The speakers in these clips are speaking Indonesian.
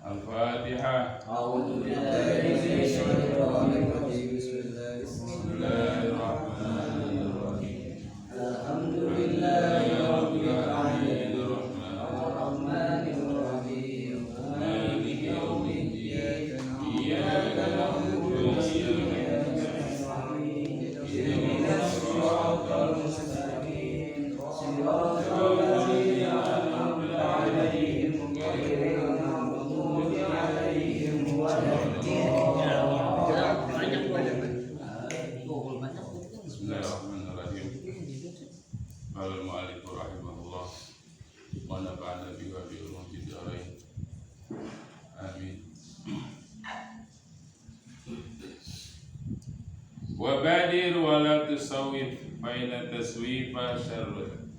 Al-Fatihah. A'udzu billahi minasyaitonir rajim. Bismillahirrahmanirrahim. Alhamdulillahi rabbil alamin. Arrahmanir rahim. Maliki yaumiddin. Iyyaka na'budu wa iyyaka nasta'in. Ihdinas siratal mustaqim. Shiratal ladzina an'amta 'alaihim ghairil maghdubi 'alaihim Bismillahirrahmanirrahim. Qala al-mu'allif rahimahullah wa nafa'ana bihi wa bi ulumid darain. Amin. Wa badir wa la tusawwif fa inna taswifa syarrun.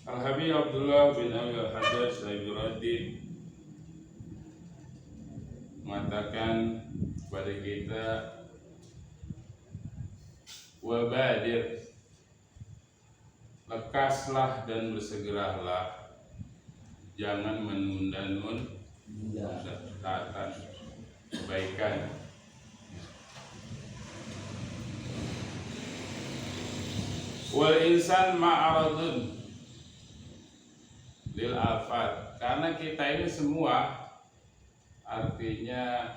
Al-Habib Abdullah bin Abi al-Hajjaj Al-Ibradi mengatakan kepada kita, wa badir, lekaslah dan bersegeralah, jangan menunda-nunda kebaikan. Wal insan ma'aradun lil afat, karena kita ini semua artinya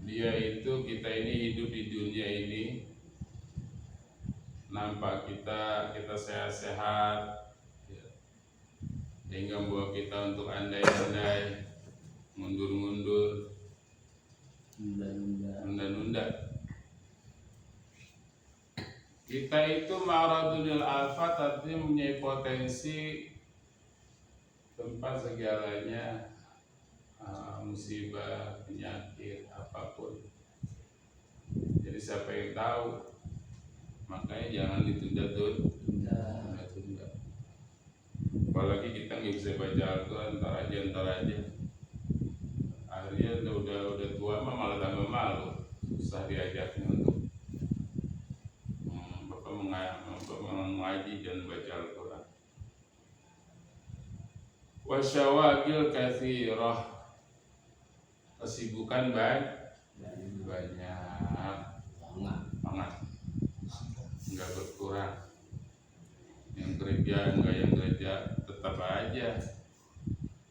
dia itu, kita ini hidup di dunia ini, nampak kita sehat-sehat ya, sehingga membawa kita untuk andai-andai, mundur-mundur, nunda-nunda. Kita itu ma'radunil afat, artinya mempunyai potensi tempat segalanya, musibah, penyakit, apapun. Jadi siapa yang tahu, makanya jangan ditunda-tunda. Apalagi kita nggak bisa baca Al-Quran, ntar aja. Akhirnya udah tua mah malah tambah malu, susah diajaknya untuk mengaji dan baca Al-Quran. Wasyawagil katsirah, kesibukan banyak banget, nggak berkurang. Yang kerja tetap aja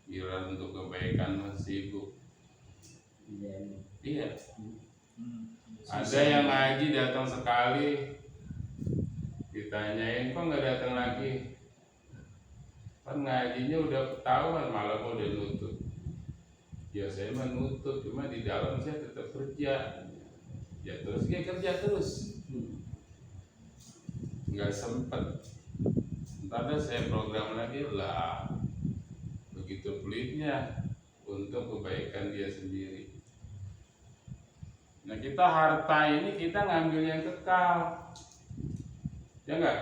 giliran untuk kebaikan masih sibuk. Iya. Ada yang ngaji datang sekali, ditanyain kok nggak datang lagi, kan ngajinya udah ketahuan, malam udah nutup. Ya saya mah nutup, cuma di dalam saya tetap kerja. Ya terus dia kerja terus, nggak sempet. Ntar saya program lagi lah, begitu pelitnya untuk kebaikan dia sendiri. Nah kita harta ini kita ngambil yang kekal, ya enggak?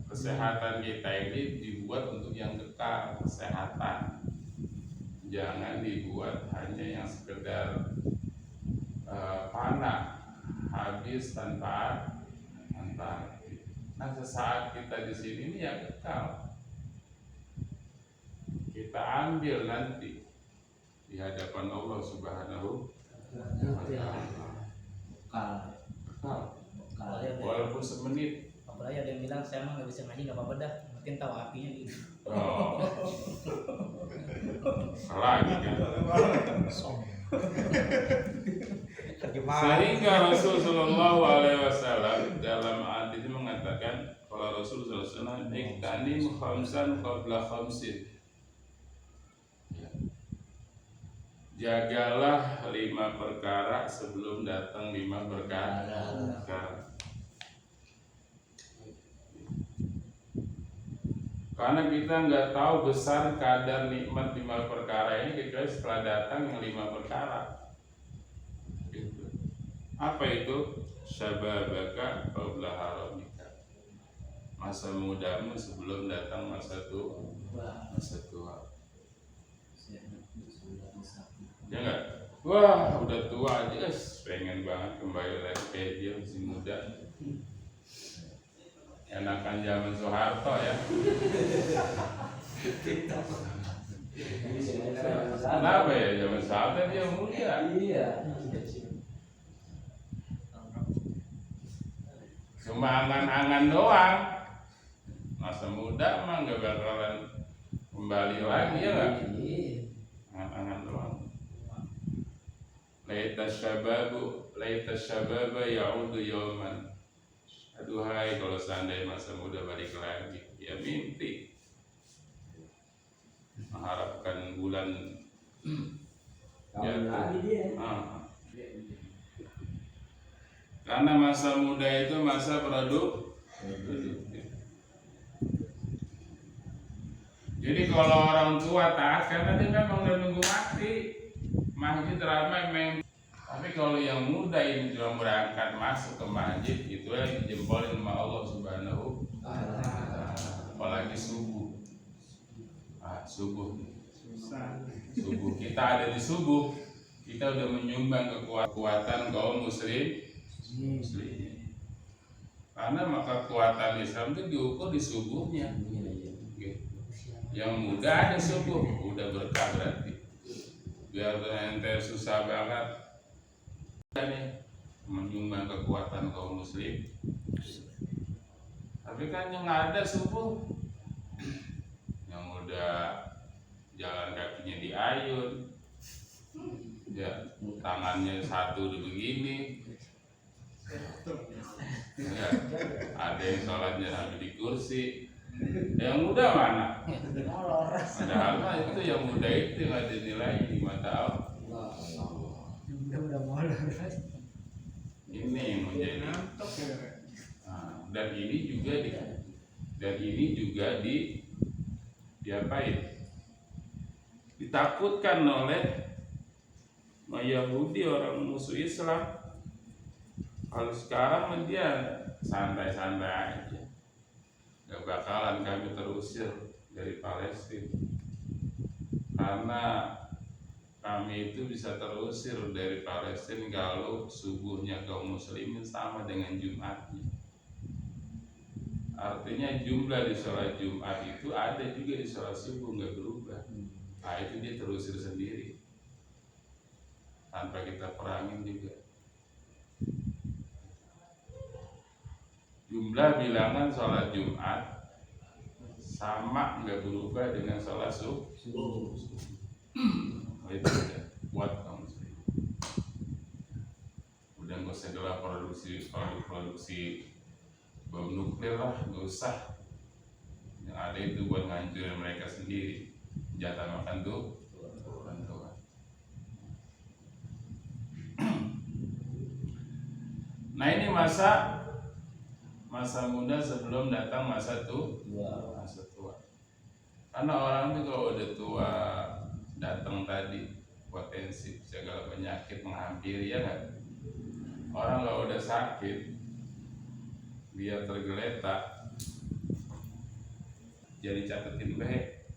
Kesehatan kita ini dibuat untuk yang kekal, kesehatan. Jangan dibuat hanya yang sekedar fana, habis tanpa arti. Nah sesaat kita di sini ini yang kekal, kita ambil nanti di hadapan Allah Subhanahu wa Ta'ala. Kekal. Walaupun semenit. Apalagi ada yang bilang saya mah nggak bisa ngaji, nggak apa-apa dah, makin tahu apinya gitu. Oh, salah gitu kan. Sehingga Rasul Shallallahu Alaihi Wasallam dalam hadis mengatakan, kalau Rasul Sallallahu Alaihi Wasallam iktanim khamsan qabla khamsin, jagalah 5 perkara sebelum datang 5 perkara. Karena kita nggak tahu besar kadar nikmat 5 perkara ini kecuali setelah datang yang 5 perkara. Gitu. Apa itu? Syababaka qabla haramika, masa mudamu sebelum datang masa tua. Ya nggak? Wah udah tua aja, pengen banget kembali lagi kayak dia masih muda. Enakan zaman Soeharto ya. Kenapa ya zaman sahabat dia muda? Iya. Cuma angan-angan doang. Masa muda mah nggak bakalan kembali lagi ya nggak? Angan-angan doang. Laita syababa ya'udu yawman. Aduhai kalau seandainya masa muda balik lagi, ya mimpi mengharapkan bulan Kawin lagi dia. Karena masa muda itu masa produktif. Jadi kalau orang tua taat karena dia memang udah nunggu mati, masjid ramai memang. Tapi kalau yang muda ini cuma berangkat masuk ke masjid itu yang dijempolin sama Allah Subhanahu wa Ta'ala. Apalagi subuh. Subuh kita ada di subuh, kita udah menyumbang kekuatan kaum muslim. Karena maka kekuatan Islam itu diukur di subuhnya. Yang muda ada subuh, udah berkah berarti. Biar ente susah banget nih menyumbang kekuatan kaum muslim. Tapi kan yang ada subuh, yang udah jalan kakinya diayun, ya tangannya satu udah begini, ya, ada yang sholatnya sampai di kursi. Yang muda mana? Padahal mah itu yang muda itu nggak dinilai di mata Allah. Udah molor. Ini yang menjadi. Dan ini juga diapain? Ditakutkan oleh Yahudi, orang musuh Islam. Kalau sekarang dia santai-santai aja, gak bakalan kami terusir dari Palestina, karena kami itu bisa terusir dari Palestina kalau subuhnya kaum muslimin sama dengan Jumatnya. Artinya jumlah di sholat Jumat itu ada juga di sholat subuh, nggak berubah. Nah itu dia terusir sendiri tanpa kita perangin juga. Jumlah bilangan sholat Jumat sama nggak berubah dengan sholat subuh. Itu udah buat kamu sendiri. Udah nggak usah gelar produksi bom nuklir lah, nggak usah. Yang ada itu buat ngancurin mereka sendiri. Jatah makan tuh. Nah ini masa muda sebelum datang masa tua. Karena orang itu kalau udah tua datang tadi potensi segala penyakit menghampiri, ya kan? Orang kalau udah sakit dia tergeletak, jadi catetin baik,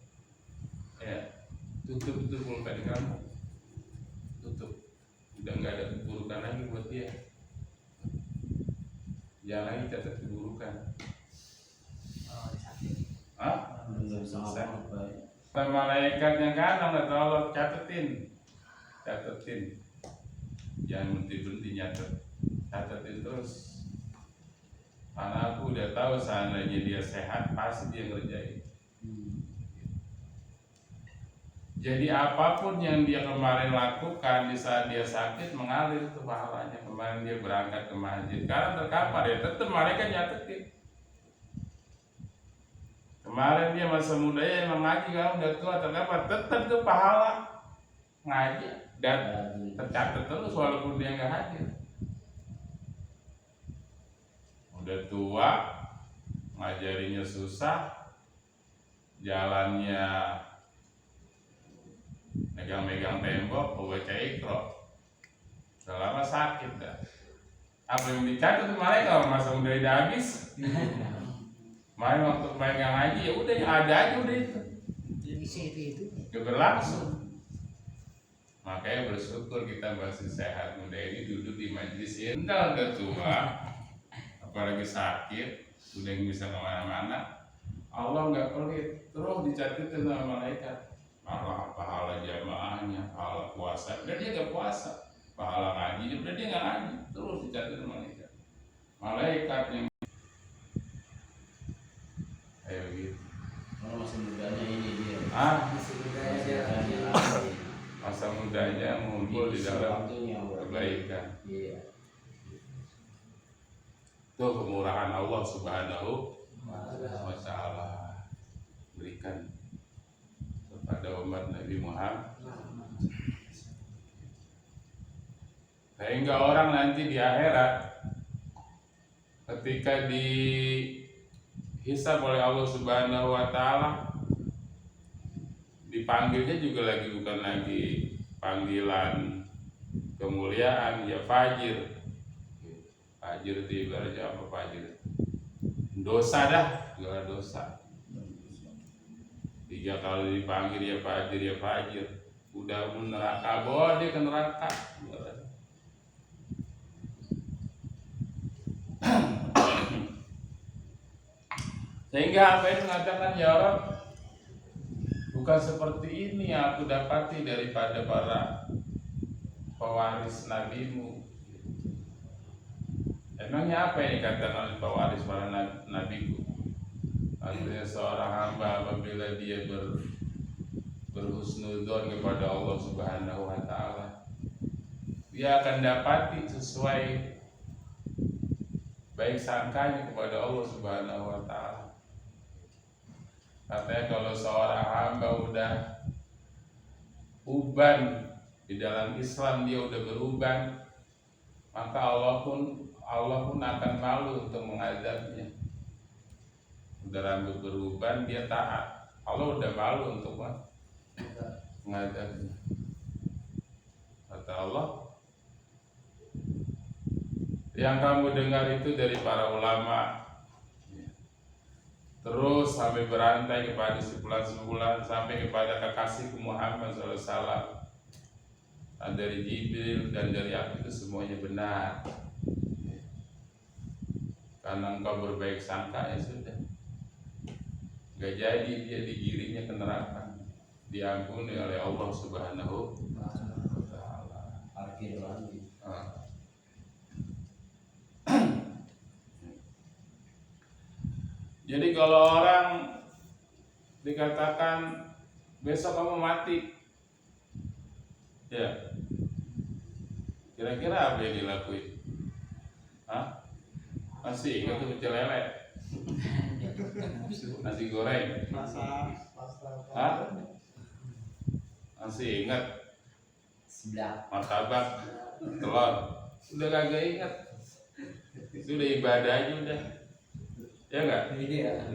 ya tutup itu pulpen kamu, tutup, udah nggak ada keburukan lagi buat dia, jangan lagi catat keburukan. Susah. Malaikat yang kanan nggak tolong catetin, jangan berhenti catetin terus. Karena aku udah tahu seandainya dia sehat pasti dia ngerjain. Jadi apapun yang dia kemarin lakukan di saat dia sakit mengalir ke pahalanya. Kemarin dia berangkat ke masjid, karena terkapar ya tetap malaikat nyatetin. Kemarin dia masa mudanya emang ngaji, kalau udah tua terkapar tetap tuh pahala ngaji dan tercatat terus walaupun dia nggak hadir. Udah tua, ngajarinya susah, jalannya megang-megang tembok, baca Iqra, selama sakit dah. Apa yang dicatat kemarin kalau masa udah habis, main waktu megang ngaji ya udah yang ada aja udah itu. Gak berlangsung. Makanya bersyukur kita masih sehat muda ini duduk di majelis ini. Entar udah tua, apalagi sakit, udah bisa kemana-mana, Allah nggak pelit, terus dicatatkan sama malaikat. pahala jamaahnya, pahala puasa, dan dia nggak puasa, pahala ngaji, dan dia nggak ngaji, terus dicatat malaikat. Malaikat yang kayak gitu. Kalau masih mudanya ini dia. Masih budaya dia. Masa mudanya ngumpul di dalam kebaikan. Iya. Itu kemurahan Allah Subhanahu wa Ta'ala berikan kepada umat Nabi Muhammad, sehingga orang nanti di akhirat ketika dihisab oleh Allah Subhanahu wa Ta'ala, dipanggilnya juga lagi bukan lagi panggilan kemuliaan, ya fajir. Fajir itu ibaratnya apa fajir? Dosa dah, segala dosa. 3 kali dipanggil ya fajir. Udah neraka, bawa dia ke neraka. Sehingga apa yang mengatakan, ya Rabb, bukan seperti ini yang aku dapati daripada para pewaris nabimu. Emangnya apa yang dikatakan oleh pewaris para nabiku? Artinya seorang hamba apabila dia berhusnudzon kepada Allah Subhanahu wa Ta'ala, dia akan dapati sesuai baik sangkanya kepada Allah Subhanahu wa Ta'ala. Katanya kalau seorang hamba udah uban di dalam Islam, dia udah beruban, maka Allah pun akan malu untuk mengazabnya. Udah rambut beruban, dia taat, Allah udah malu untuk mengazabnya. Kata Allah, yang kamu dengar itu dari para ulama, terus sampai berantai kepada sebulan sampai kepada kekasihku Muhammad SAW, dari Jibril dan dari aku, itu semuanya benar. Karena engkau berbaik sangka, ya sudah, gak jadi dia digiringnya ke neraka, diampuni oleh Allah Subhanahu wa Ta'ala. Parkir lagi. Jadi kalau orang dikatakan besok kamu mati, ya kira-kira apa yang dilakuin? Masih ingat tuh pecel lele, nasi goreng, masih ingat Sebelah. martabak, telur, udah kagak ingat, sudah ibadah aja udah, ya nggak? Iya.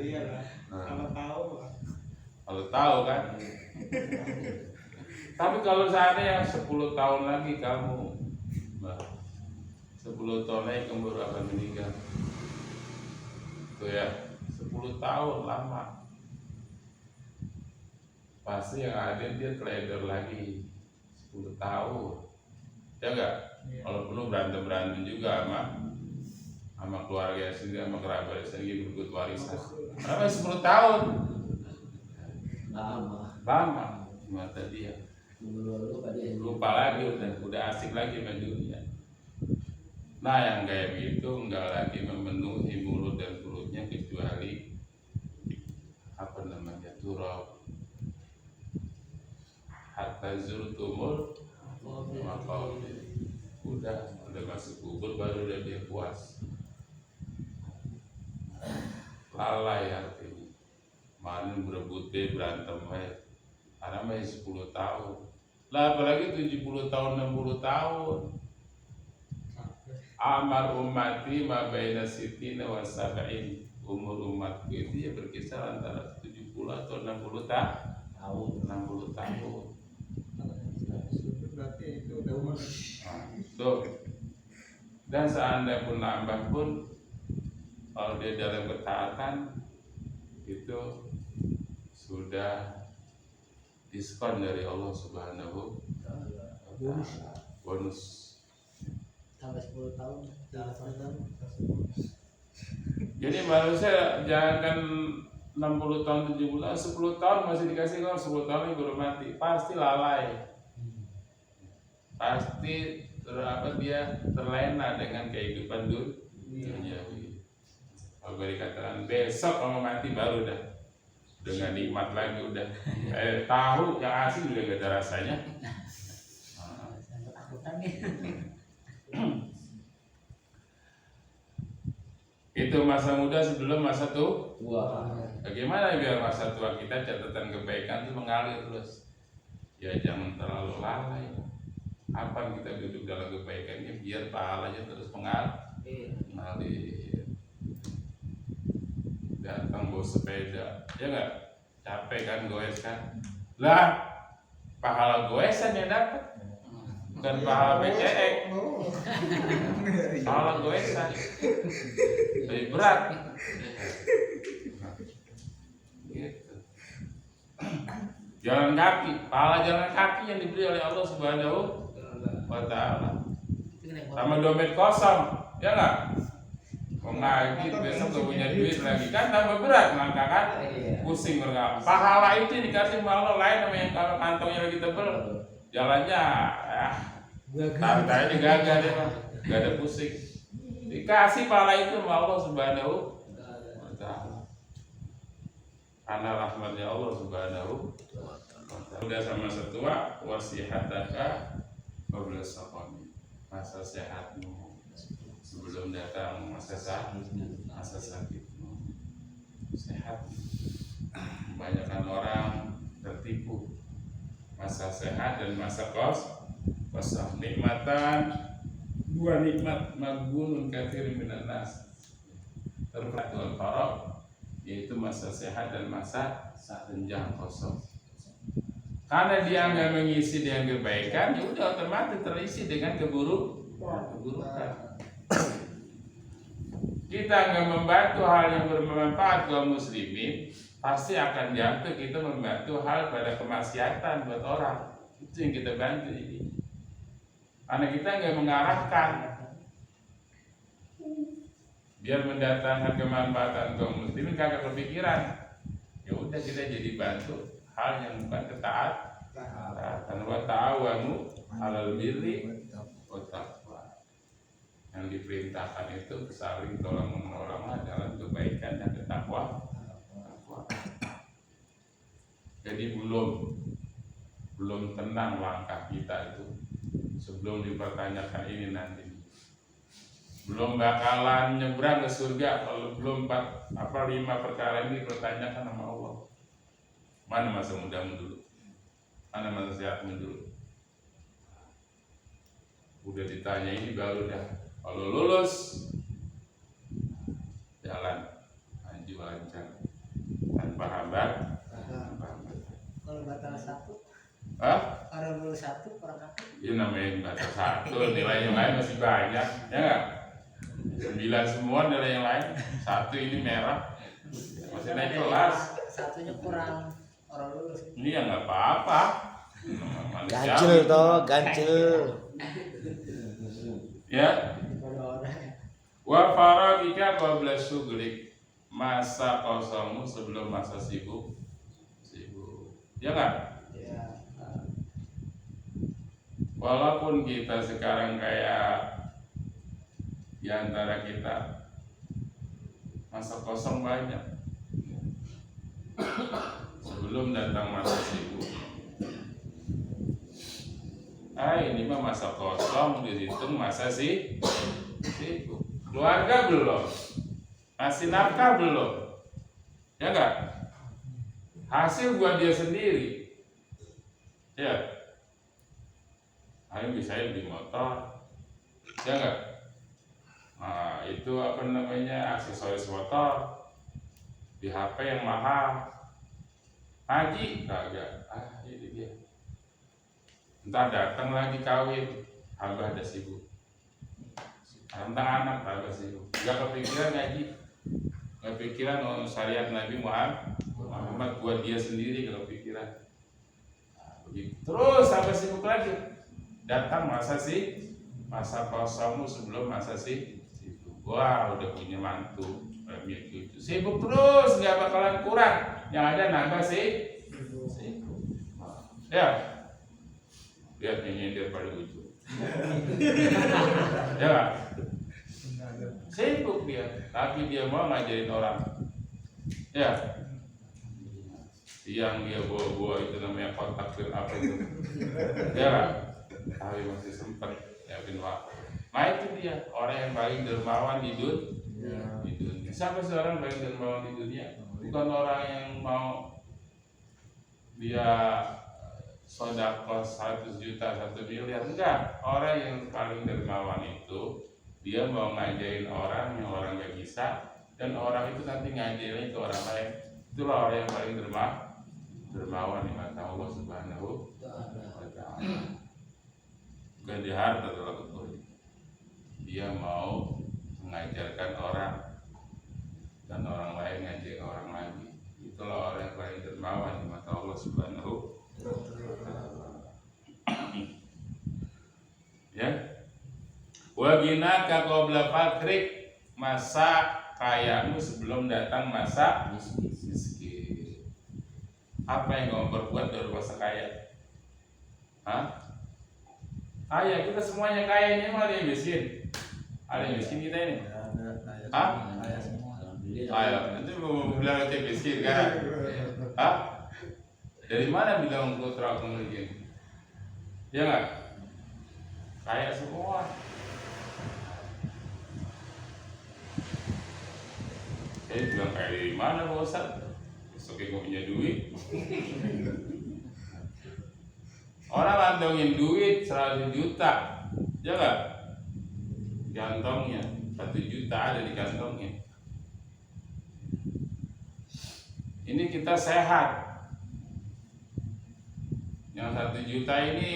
Kalau tahu kan. Tapi kalau seandainya 10 tahun lagi kamu, 10 tahun lagi kamu baru akan meninggal, tuh ya, 10 tahun lama, pasti yang ada dia trader lagi 10 tahun, ya enggak? Kalau perlu berantem juga sama keluarga sendiri, sama kerabat sendiri, berebut warisan. Kenapa 10 tahun? Lama mata dia. Lupa lagi, udah asik lagi sama dunia. Nah, yang kayak gitu enggak lagi memenuhi mulut dan perutnya kecuali apa namanya, turab. Hatta zurtumul maqabir. Udah masuk kubur baru udah dia puas. Lalai artinya. Mana berebut berantem karena masih 10 tahun. Lah apalagi 70 tahun, 60 tahun. Amar ummati ma baina sitina wa sab'in. Umur umatku itu ya berkisar antara 70 atau 60 tahun. 60 tahun. Berarti itu udah umur. Tuh. Dan seandainya pun nambah pun, kalau dia dalam ketaatan itu sudah diskon dari Allah Subhanahu wa Ta'ala. Bonus. Sampai 10 tahun. Jangan. Jadi manusia jangan 60 tahun, 70 tahun, 10 tahun masih dikasih uang, 10 tahun ini baru mati, pasti lalai. Pasti dia terlena dengan kehidupan duniawi. Kalau dikatakan besok kamu mati baru dah dengan nikmat lagi udah. Tahu yang asli udah gak ada rasanya. Itu masa muda sebelum masa tua. Bagaimana biar masa tua kita catatan kebaikan itu mengalir terus? Ya jangan terlalu lalai. Apa kita duduk dalam kebaikannya biar pahalanya terus mengalir. Datang bawa sepeda, ya nggak? Capek kan, goes kan? Lah, pahala goesan yang dapat, bukan pahala BCE. Pahala goesan lebih berat. Gitu. Jalan kaki, pahala jalan kaki yang diberi oleh Allah Subhanahu wa Ta'ala. Sama dompet kosong, ya nggak? Ngaji besok gak punya duit lagi kan tambah berat langkah kan, pusing berapa. Pahala itu dikasih sama Allah lain sama yang kalau kantongnya lagi tebel, jalannya tantanya gagal deh mah, gak ada pusing. Dikasih pahala itu sama Allah Subhanahu wa Ta'ala. Karena rahmatnya Allah Subhanahu wa Ta'ala. Udah sama setua wasihataka qabla saqami, masa sehatmu sebelum datang masa sakitmu. Sehat. Kebanyakan orang tertipu masa sehat dan masa kosong. Nikmatan, dua nikmat maghbunun katsirun minan nas. Terfatul faraq, yaitu masa sehat dan masa renjang kosong. Karena dia nggak mengisi dengan kebaikan, ya udah otomatis terisi dengan keburukan. Kita nggak membantu hal yang bermanfaat kaum muslimin, pasti akan jatuh kita membantu hal pada kemaksiatan buat orang. Itu yang kita bantu ini. Karena kita nggak mengarahkan biar mendatangkan kemanfaatan kaum muslimin, kagak kepikiran. Ya udah kita jadi bantu hal yang bukan ketaatan. Wa ta'awanu 'alal birri wa taqwa. Yang diperintahkan itu saling tolong menolong dalam kebaikan dan takwa. Jadi belum tenang langkah kita itu sebelum dipertanyakan ini nanti. Belum bakalan nyebrang ke surga kalau belum 5 perkara ini dipertanyakan sama Allah. Mana masa mudamu dulu? Mana masa sehatmu dulu? Udah ditanya ini baru dah. Kalau lulus jalan maju lancar tanpa hambat. Kalau batal 1, kalau lulus 1 kurang apa? Ini namanya batal 1, nilai yang lain masih banyak, ya nggak? 9 semua nilai yang lain, 1 ini merah, masih naik kelas. Satunya kurang orang lulus. Ini ya nggak apa-apa. Ganjel toh, ganjel. Ya. Wa faragika qabla syughlik, masa kosongmu sebelum masa sibuk. Ya kan? Ya. Walaupun kita sekarang kayak di antara kita masa kosong banyak sebelum datang masa sibuk. Ini mah masa kosong dihitung masa sibuk. Keluarga belum, masih nafkah belum, ya enggak? Hasil buat dia sendiri, ya. Ayo bisa beli motor, ya enggak? Nah, itu apa namanya aksesoris motor, di HP yang mahal, haji kagak, ini dia. Entar datang lagi kawin, abah ada sibuk. Tentang anak kagak sibuk. Gak kepikiran ngaji, gak kepikiran syariat Nabi Muhammad buat dia sendiri, gak kepikiran. Begitu. Terus sampai sibuk lagi. Datang masa kosongmu sebelum masa sibuk. Wah udah punya mantu, cucu. Sibuk terus, nggak bakalan kurang. Yang ada nambah sih. Sibuk. Ya, lihat nyindir pada ujung. Ya nggak? Sibuk dia, tapi dia mau ngajarin orang. Ya, yang dia bawa itu namanya kontak apa itu. Ya nggak? Tapi masih sempat yakin waktu. Nah itu dia orang yang paling dermawan di dunia. Siapa sih orang paling dermawan di dunia? Bukan orang yang mau dia sedekah 100 juta 1 miliar, enggak. Orang yang paling dermawan itu dia mau ngajarin orang yang orang gak bisa, dan orang itu nanti ngajarin ke orang lain. Itulah orang yang paling dermawan di mata Allah Subhanahu wa ta'ala. Bukan di harta atau betul. Dia mau mengajarkan orang dan orang lain ngajarin orang lagi. Itulah orang yang paling dermawan di mata Allah Subhanahu wa ta'ala. Ya. Wa ginaka qabla fakrik, masa kayamu sebelum datang masa miskin. Apa yang kamu perbuat dari masa kaya? Hah? Kaya, kita semuanya kaya, ini mah ada yang miskin. Ada yang miskin kita ini? Hah? Kaya, nanti mau bilang kita miskin kan? Hah? Dari mana bilang putra aku miskin? Ya nggak? Kaya semua. Saya bilang kaya dari mana Pak Ustadz? Besoknya gue punya duit. Orang kantongin duit 100 juta, ya nggak? Kantongnya 1 juta ada di kantongnya. Ini kita sehat. Yang 1 juta ini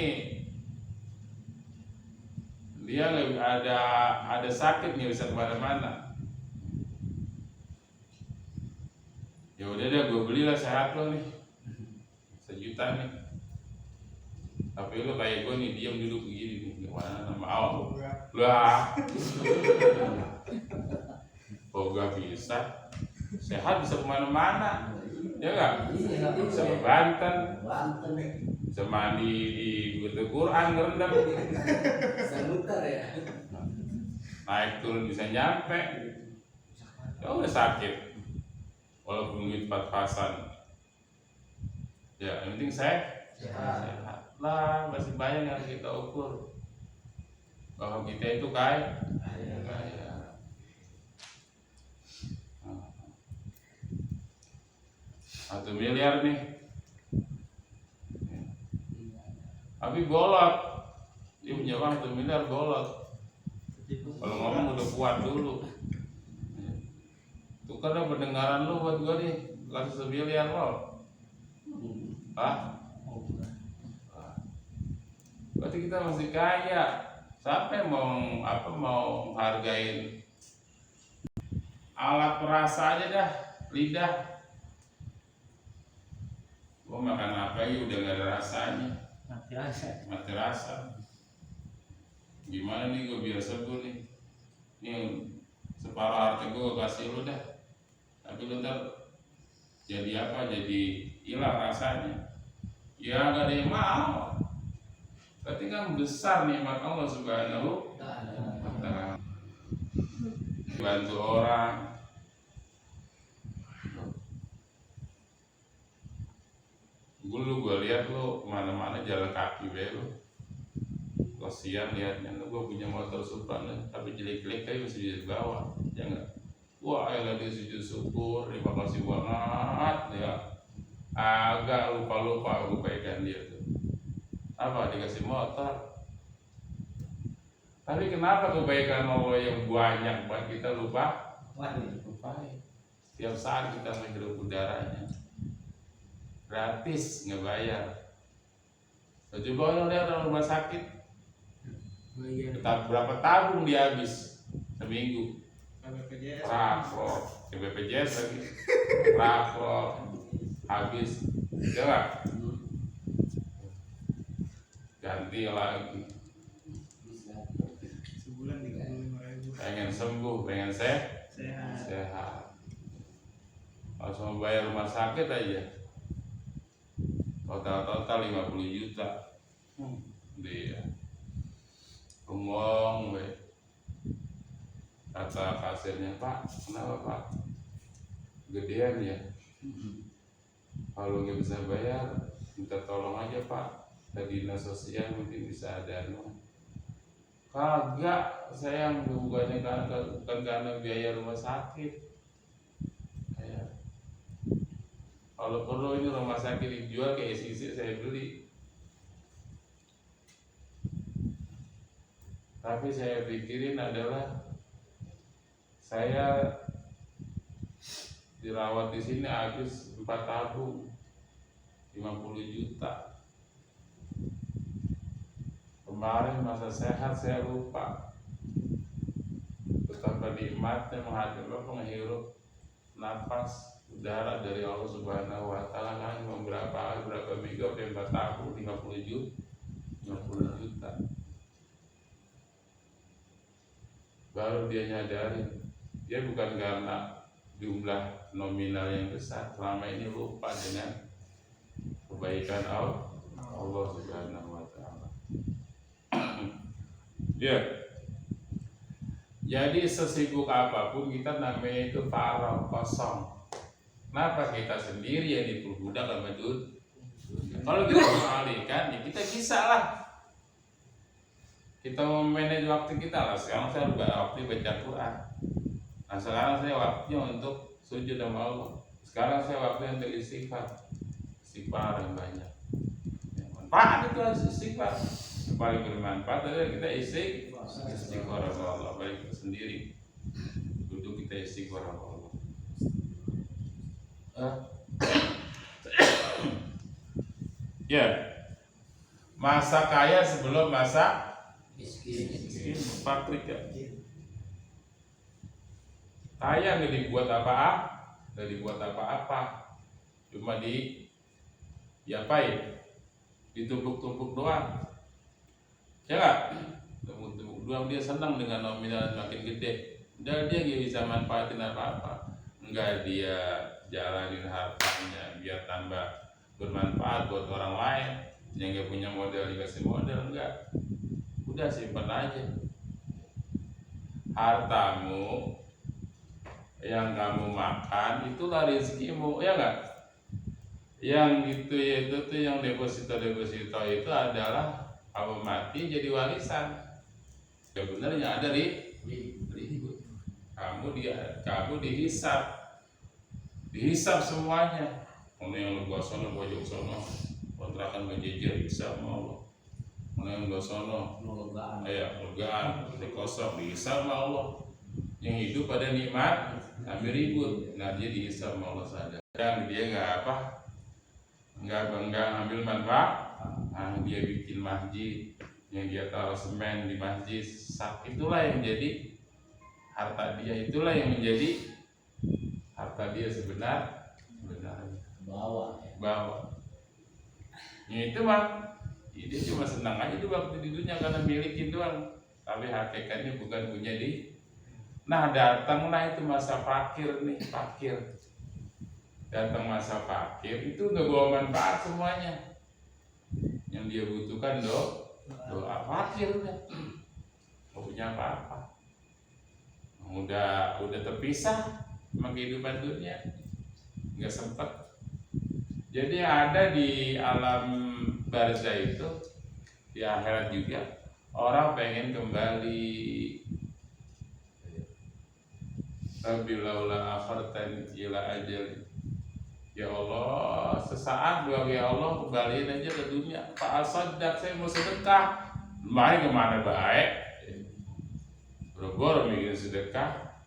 dia nggak ada sakit, nggak bisa kemana-mana. Ya udah deh, gue belilah sehat lo nih, 1 juta nih. Tapi lo kayak gue nih, diam duduk begini nih, gimana mau? Lah, oh gak bisa, sehat bisa kemana-mana, ya nggak? Bisa ke Banten, bisa mandi di Bukit Quran ngerendam, Bisa muter ya. naik turun bisa nyampe. Ya udah sakit, walaupun duit 4-pasan. Ya yang penting sehat lah, masih banyak yang kita ukur bahwa kita itu kaya. 1 miliar nih, tapi bolot. Dia punya uang 1 miliar bolot. Kalau ngomong udah kuat dulu. Tukarlah pendengaran lu buat gua nih, kasih 1 miliar lo. Hah? Berarti kita masih kaya. Siapa yang mau hargain alat perasa aja dah, lidah. Gua makan apa ya udah gak ada rasanya. Mati rasa. Gimana nih gue biar sembuh nih. Ini separuh harta gue kasih lu dah. Tapi lu ntar jadi apa? Jadi hilang rasanya. Ya gak ada yang mau. Berarti kan besar nikmat Allah Subhanahu wa ta'ala. Bantu orang. Dulu gue lihat lo kemana-mana jalan kaki be lo. Kasihan liatnya, lo gue punya motor Supra nih, tapi jelek-jelek kayak masih bisa dibawa, ya nggak? Wah, ya dia sujud syukur, terima kasih banget, ya. Agak lupa kebaikan dia tuh. Apa dikasih motor? Tapi kenapa kebaikan Allah yang banyak buat kita lupa? Lupain. Setiap saat kita menghirup udaranya, gratis, nggak bayar. Coba orang lihat orang rumah sakit, berapa tabung dia habis seminggu? Rakor, ke BPJS lagi, rakor habis, ya nggak? Ganti lagi. Sebulan 35.000. Pengen sembuh, pengen sehat. langsung bayar rumah sakit aja total 50 juta. Dia ngomong kata kasirnya, Pak, kenapa Pak, gedean ya, kalau nggak bisa bayar minta tolong aja Pak ke dinas sosial mungkin bisa ada. Kagak, sayang, bukan karena biaya rumah sakit. Kalau perlu ini rumah sakit dijual kayak isi saya beli. Tapi saya pikirin adalah saya dirawat di sini habis 4 tabung 50 juta. Kemarin masa sehat saya lupa betapa nikmatnya menghirup nafas udara dari Allah Subhanahu wa Ta'ala. Kan berapa minggu 4 tahun 50 juta. Baru dia nyadari, dia bukan karena jumlah nominal yang besar, selama ini lupa dengan kebaikan Allah Subhanahu wa Ta'ala. Ya. Jadi sesibuk apapun kita namanya itu faragh, kosong. Kenapa kita sendiri yang diperbudak sama dunia? Kalau kita mengalihkan, ya kita bisa lah. Kita mau manage waktu kita lah. Sekarang saya waktu baca Quran. Nah sekarang saya waktunya untuk sujud sama Allah. Sekarang saya waktunya untuk istighfar. Istighfar yang banyak. Manfaat itu harus istighfar. Yang paling bermanfaat adalah kita istighfar sama Allah. Baik kita sendiri. Duduk kita istighfar sama Allah. Ya, masa kaya sebelum masa miskin, fakir ya. Kaya nggak dibuat apa-apa, cuma diapain, ditumpuk-tumpuk doang, ya nggak? Tumpuk-tumpuk doang, dia senang dengan nominal makin gede, dan dia nggak bisa manfaatin apa-apa, nggak dia jalanin hartanya biar tambah bermanfaat buat orang lain yang nggak punya modal dikasih modal, enggak. Udah simpan aja hartamu yang kamu makan, itulah rezekimu, ya enggak? Yang gitu ya, itu tuh yang deposito itu adalah kamu mati jadi warisan. Sebenarnya ada ribut. Kamu dihisap semuanya. Mana yang lu sono, pojok sono, kontrakan menjejer hisap sama Allah. Mana yang lu sono, legaan, kosong dihisap sama Allah. Yang hidup pada nikmat, kami ribut, nah dia dihisap sama Allah saja. Dan dia nggak ambil manfaat, nah dia bikin masjid, yang dia taruh semen di masjid, itulah yang jadi harta dia, itulah yang menjadi harta dia sebenarnya. Bawa. Ya itu mah, dia cuma senang aja tuh waktu di dunia karena milikin doang, tapi hakikatnya bukan punya dia. Nah datanglah itu masa fakir nih, datang masa fakir itu nggak bawa manfaat semuanya. Yang dia butuhkan doa fakir udah, nggak punya apa-apa, udah terpisah sama kehidupan dunia, nggak sempat. Jadi ada di alam barzah itu, di akhirat juga orang pengen kembali. Tabilaula akhartan ila ajal. Ya Allah, sesaat doang ya Allah, kembaliin aja ke dunia. Pak Asadak, saya mau sedekah. Mari kemana baik? Boro-boro bikin sedekah,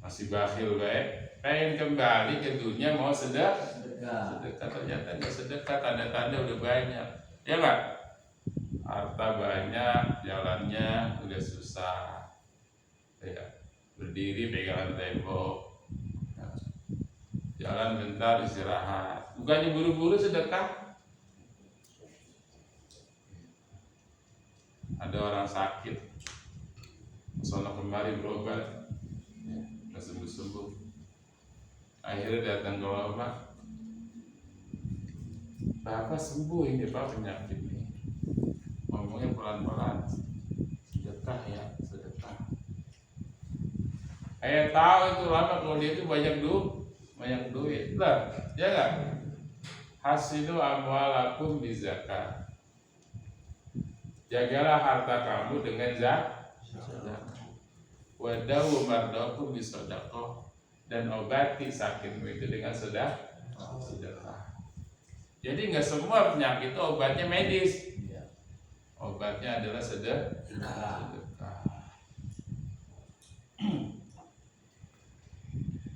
masih bakhil baik. Pengen kembali ke dunia mau sedekah, ternyata nggak sedekah, tanda-tanda udah banyak, ya nggak? Harta banyak, jalannya udah susah, ya. Berdiri pegangan tembok, jalan bentar istirahat, bukannya buru-buru sedekah. Ada orang sakit, sono kembali berobat, nggak sembuh-sembuh. Akhirnya datang ke Bapak, Bapak sembuh ini Pak penyakit ini. Ngomongnya pelan-pelan, sedekah ya, sedekah. Ayah tahu itu lama kalau dia itu banyak duit lah, ya nggak? Hasilu amwalakum bizakat. Jagalah harta kamu dengan zakat. Wadawu mardakum bisadaqah, dan obati sakitmu itu dengan sedekah. Jadi nggak semua penyakit itu obatnya medis. Obatnya adalah sedekah.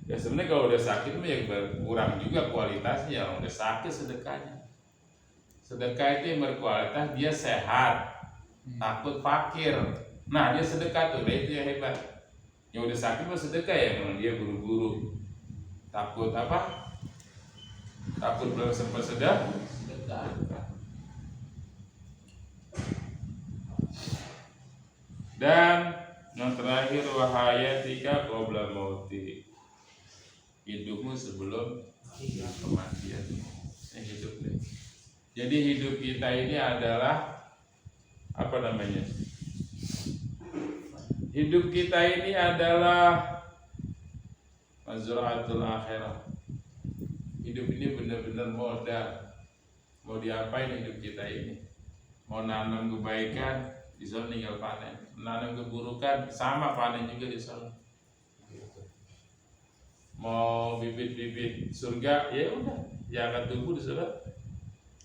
Ya sebenarnya kalau udah sakit mah yang berkurang juga kualitasnya. Kalau udah sakit sedekahnya. Sedekah itu yang berkualitas, dia sehat, takut fakir. Nah dia sedekah tuh, itu yang hebat. Yang udah sakit mah sedekah ya, memang dia buru-buru takut apa? Takut belum sempat sedekah. Dan yang terakhir, wahayatika qabla mauti, hidupmu sebelum kematian. Hidup nih. Jadi hidup kita ini adalah apa namanya? Hidup kita ini adalah mazra'atul akhirah. Hidup ini benar-benar modal. Mau diapain hidup kita ini? Mau nanam kebaikan, di sana tinggal panen. Menanam keburukan, sama panen juga di sana. Mau bibit-bibit surga, ya udah, ya akan tumbuh di sana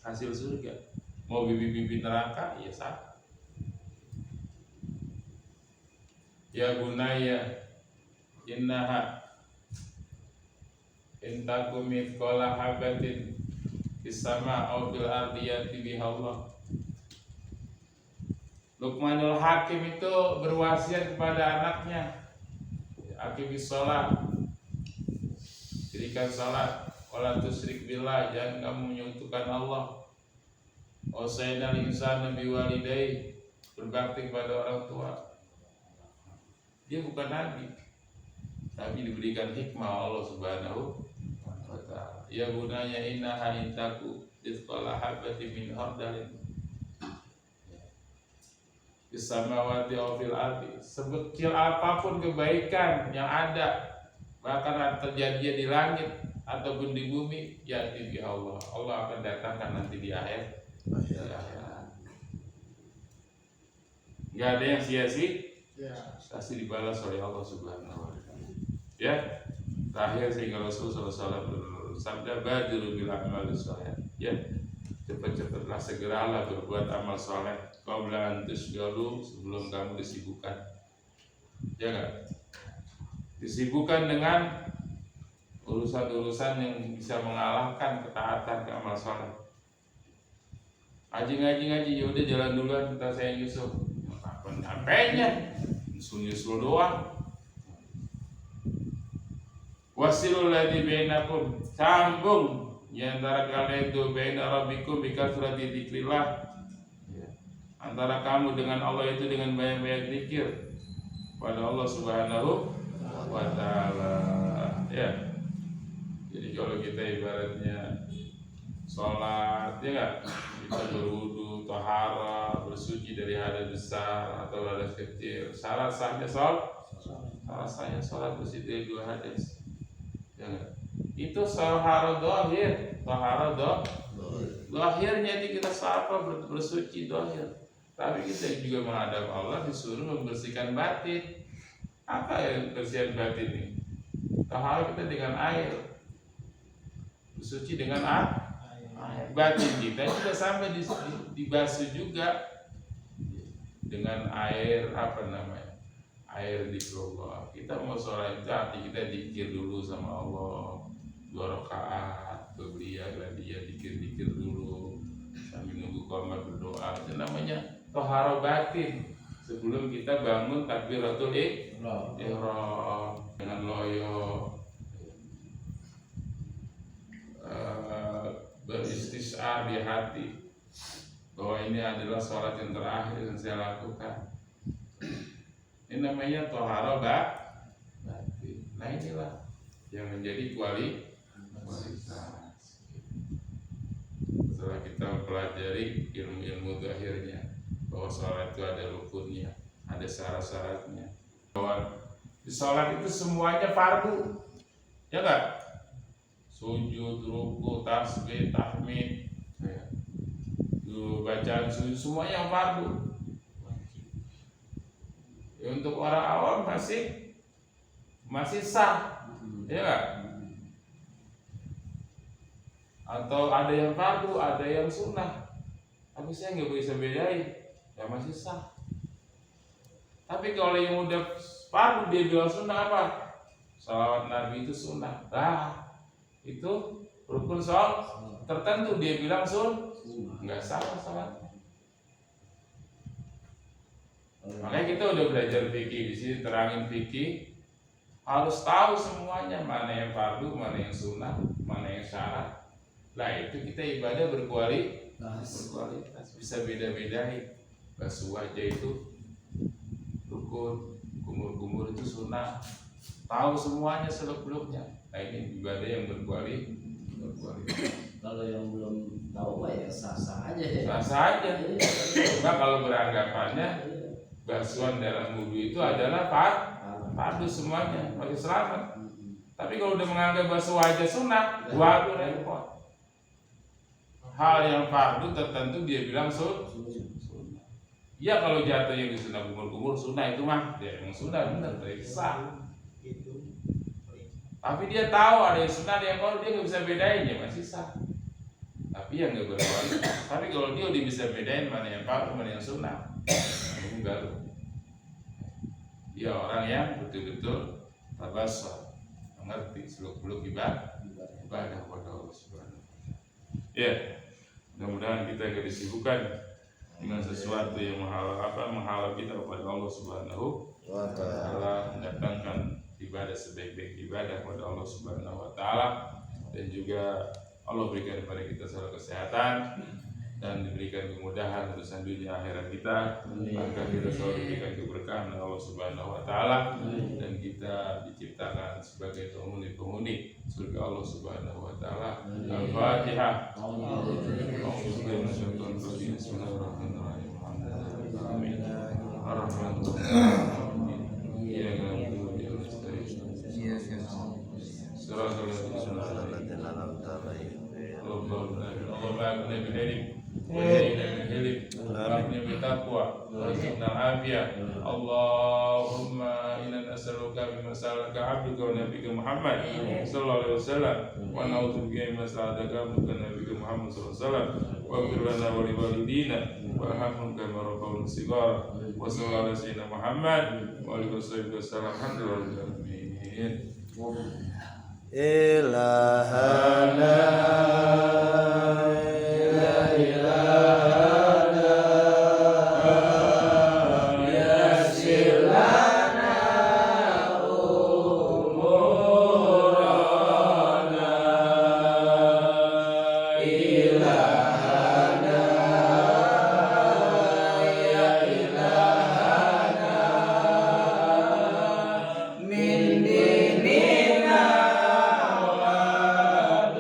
hasil surga. Mau bibit-bibit neraka, ya sama. Ya bunaya, innaha intakum mithqala habatin fis sama aw fil ardi yati biha Allah. Luqmanul Hakim itu berwasiat kepada anaknya, aqimis shalah, dirikan salat, wala tusyrik billah, jangan kamu menyekutukan Allah. Wasainal insana biwalidayhi, berbakti kepada orang tua. Dia bukan nabi, tapi diberikan hikmah Allah Subhanahu wa ta'ala. Ya bunaya innaha intaku mithqala habatin min khardalin fis samawati aw fil ardi, sekecil apapun kebaikan yang ada, bahkan terjadi di langit ataupun di bumi, ya di Allah. Allah akan datangkan nanti di akhir. Nggak ada yang sia-sia, pasti dibalas oleh Allah Subhanahu wa ta'ala. Ya, terakhir sehingga Rasul sallallahu alaihi wasallam bersabda, badiru bil a'mali shalih. Ya, cepat-cepatlah, segeralah berbuat amal soleh, qabla an tusghalu, sebelum kamu disibukkan. Ya enggak? Disibukkan dengan urusan-urusan yang bisa mengalahkan ketaatan ke amal soleh. Ngaji, ya udah jalan duluan, kita saya nyusul. Kapan capeknya? Nyusul doang. Wasilul ladzi bainakum, sambung di antara kalian itu, baina rabbikum bikasrati dzikrillah, antara kamu dengan Allah itu dengan banyak-banyak zikir pada Allah Subhanahu wa ta'ala. Ya. Jadi kalau kita ibaratnya sholat, ya enggak, kita berwudu, taharah, bersuci dari hadas besar atau hadas kecil. Syarat sahnya sholat bersih dari 2 hadas. Ya enggak? Itu taharah dhahir, dhahirnya itu kita sapa bersuci dhahir. Tapi kita juga menghadap Allah disuruh membersihkan batin. Apa yang bersihkan batin ini? Taharah kita dengan air, bersuci dengan air. Batin kita juga sampai dibasuh juga dengan air, apa namanya, air zikrullah. Kita mau sholat itu hati kita dikir dulu sama Allah, 2 rakaat, berbelialah dia dikir-dikir dulu sambil nunggu qomat berdoa. Itu namanya taharah batin. Sebelum kita bangun takbiratul ihram dengan loyo, beristisar di hati bahwa ini adalah sholat yang terakhir yang saya lakukan. Ini namanya taharah batin. Nah inilah yang menjadi kualitas. Setelah kita mempelajari ilmu-ilmu zahirnya, bahwa sholat itu ada rukunnya, ada syarat-syaratnya, bahwa di sholat itu semuanya fardu, ya enggak? Sujud, ruku, tasbih, tahmid, ya. Bacaan sujud semuanya fardu. Ya, untuk orang awam masih sah, ya enggak? Atau ada yang fardu, ada yang sunnah, tapi saya nggak bisa bedain, ya masih sah. Tapi kalau yang udah fardu dia bilang sunnah apa? Salawat Nabi itu sunnah. Nah, itu rukun sholat tertentu dia bilang nggak salah salatnya. Makanya kita udah belajar fikih, di sini terangin fikih, harus tahu semuanya, mana yang fardu, mana yang sunnah, mana yang syarat. Nah itu kita ibadah berkualitas, bisa beda-bedain. Basuh wajah itu rukun, kumur-kumur itu sunnah, tahu semuanya seluk-beluknya. Nah ini ibadah yang berkualitas. Kalau yang belum tahu mah ya sah-sah aja ya. Sah-sah aja. Cuma kalau beranggapannya basuhan dalam wudhu itu adalah fardu semuanya, masih selamat. Tapi kalau udah menganggap basuh wajah sunnah, waduh repot. Hal yang fardu tertentu dia bilang sunnah. Ya kalau jatuh yang di sunnah kumur-kumur sunnah itu mah dia emang sunnah benar, dari sah. Tapi dia tahu ada yang sunnah, ada yang fardu, dia nggak bisa bedain, ya masih sah. Tapi yang nggak berkualitas. Tapi kalau dia udah bisa bedain mana yang fardu, mana yang sunnah, itu baru dia orang yang betul-betul tabassul, mengerti seluk-beluk ibadah kepada Allah Subhanahu wa taala. Ya, mudah-mudahan kita tidak disibukkan dengan sesuatu yang menghalau kita kepada Allah Subhanahu wa taala, mendatangkan ibadah sebaik-baik ibadah kepada Allah Subhanahu wa taala, dan juga Allah berikan kepada kita selalu kesehatan dan diberikan kemudahan urusan dunia akhirat kita, maka kita selalu diberikan keberkahan oleh Allah Subhanahu wa taala, dan kita diciptakan sebagai penghuni surga Allah Subhanahu wa taala. Al-Fatihah. Bismillahirrahmanirrahim. Allahumma inna nas'aluka bima sa'alaka 'abduka wa nabiyyuka Muhammad sallallahu alaihi wasallam, wa na'udzubika mimma sa'alaka 'abduka wa nabiyyuka Muhammad sallallahu alaihi wasallam, waghfir lana wa liwalidina warhamhum kama rabbawna shighara, wa sallallahu alaihi sayyidina Muhammad wa alihi wasallam. Alhamdulillah. Ilahana Min dinina wa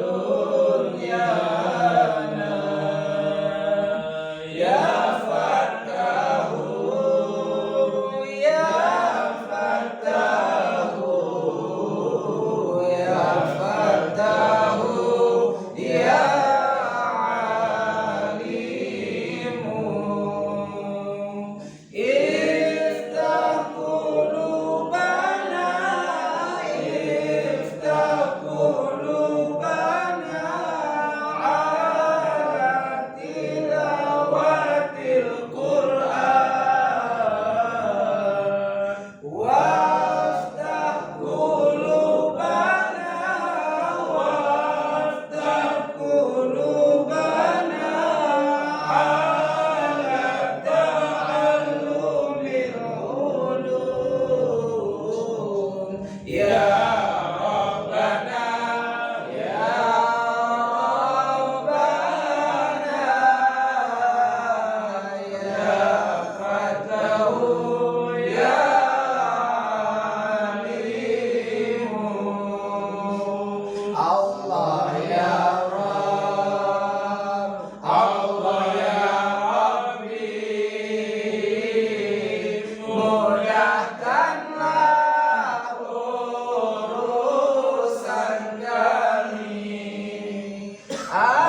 Ah.